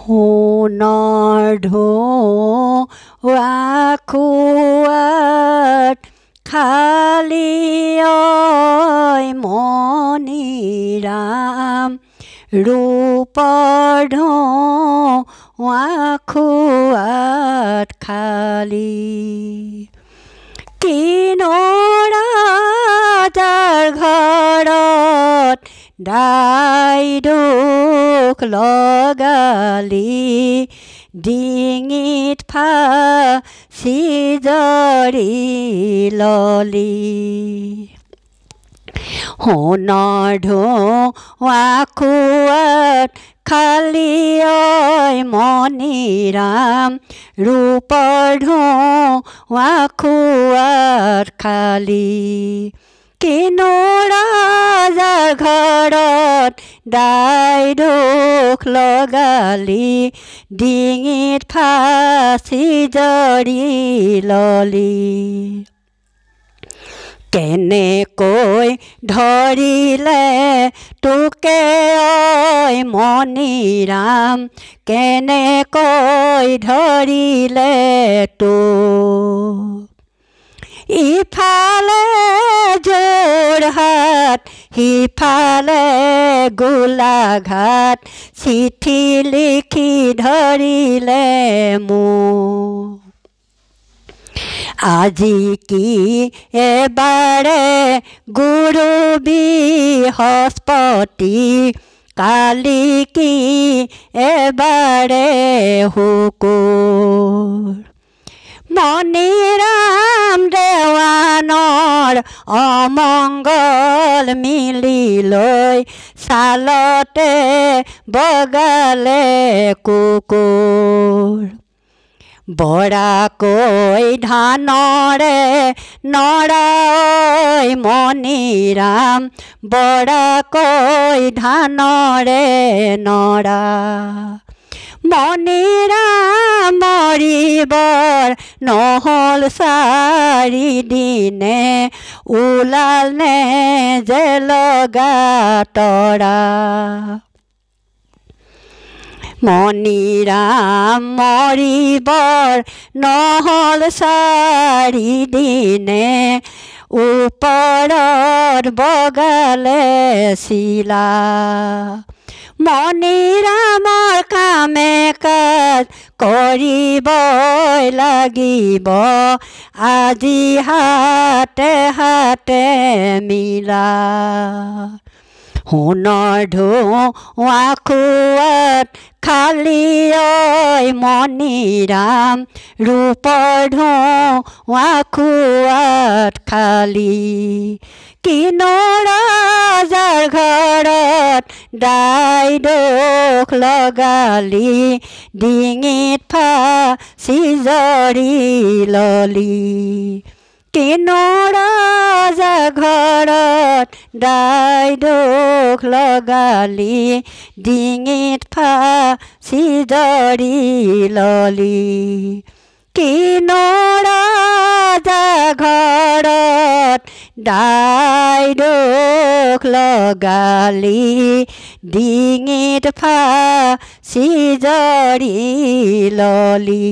সোণৰ ঢৌৱা খোৱাত খালি ঐ মণিৰাম ৰূপৰ ঢৌৱা খোৱাত খালি কিনো ৰাজাৰ ঘৰত দাই দুখ লগালি ডিঙিত ফাঁচি জৰি ললি সোণৰ ঢৌৱা খোৱাত খালি ঐ মণিৰাম ৰূপৰ ঢৌৱা খোৱাত খালি কিনো ৰাজাৰ ঘৰত দাই দুখ লগালি ডিঙিত ফাঁচি জৰি ললি কেনেকৈ ধৰিলে তোকে ঐ মণিৰাম কেনেকৈ ধৰিলে তোক ইফালে যোৰহাট সিফালে গোলাঘাট চিঠি লিখি ধৰিলে মোক আজি কি এবাৰে গুৰু বৃহস্পতি কালি কি এবাৰে শুকুৰ মণিৰাম দেৱানৰ অমংগল মিলি লৈ ছালতে বগালে কুকুৰ বৰাকৈ ধানৰে নৰা ঐ মণিৰাম বৰাকৈ ধানৰে নৰা মণিৰাম মৰিবৰ নহ'ল চাৰিদিনে ওলাল নে জেলগা তৰা মণিৰাম মৰিবৰ নহ'ল চাৰিদিনে ওপৰত বগালে চিলা মণিৰামৰ কামে কাজ কৰিবই লাগিব আজি হাতে হাতে মিলা সোণৰ ঢৌৱা খোৱাত খালি ঐ মণিৰাম ৰূপৰ ঢৌৱা খোৱাত খালি কিনো ৰাজাৰ ঘৰত দাই দুখ লগালি ডিঙিত ফাঁচি জৰি ললি কিনো ৰাজাৰ ঘৰত দাই দুখ লগালি ডিঙিত ফাঁচি জৰি ললি কিনো ৰাজাৰ ঘৰত দাই দুখ লগালি ডিঙিত ফাঁচি জৰি ললি